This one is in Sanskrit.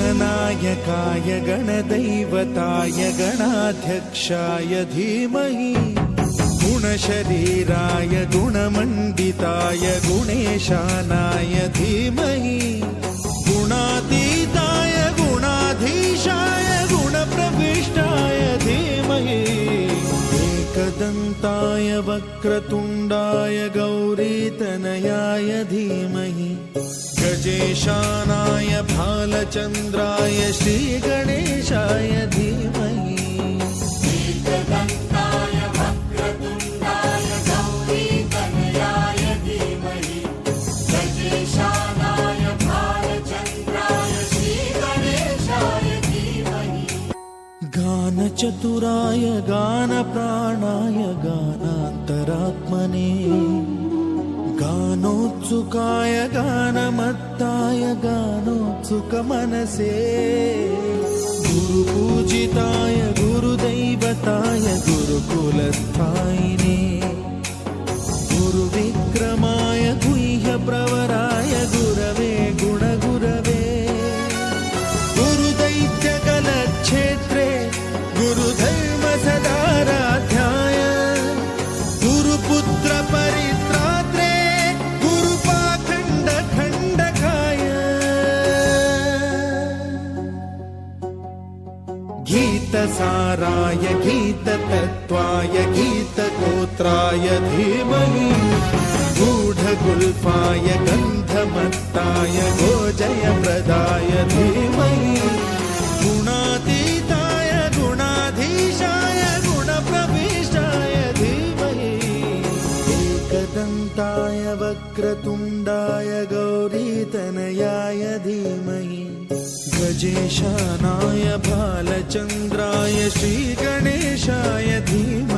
गणनायकाय गणदैवताय गणाध्यक्षाय धीमहि गुणशरीराय गुणमण्डिताय गुणेशानाय धीमहि गुणातीताय गुणाधीशाय गुणप्रविष्टाय धीमहि एकदन्ताय वक्रतुण्डाय गौरीतनयाय धीमहि गजेशानाय भालचन्द्राय श्रीगणेशाय धीमहि एकदन्ताय वक्रतुण्डाय गौरीतनयाय धीमहि गजेशानाय भालचन्द्राय श्रीगणेशाय धीमहि गानचतुराय गानप्राणाय गानान्तरात्मने गानोत्सुकाय गानमत्ताय गानोत्सुकमनसे गुरुपूजिताय गुरुदैवताय गुरुकुलस्थायिने गुरुविक्रमाय गुह्यप्रवराय गुरवे गुणगुरवे गुरुदैत्यकलक्षेत्रे गुरुधर्मसदाराध्याय गुरुपुत्रपरित्रात्रे गीतसाराय गीततत्त्वाय गीतगोत्राय धीमहि गूढगुल्फाय गन्धमत्ताय गोजयप्रदाय धीमहि गुणातीताय गुणाधीशाय गुणप्रविष्टाय धीमहि एकदन्ताय वक्रतुण्डाय गौरीतनयाय धीमहि गजेशानाय भालचन्द्राय श्रीगणेशाय धीमहि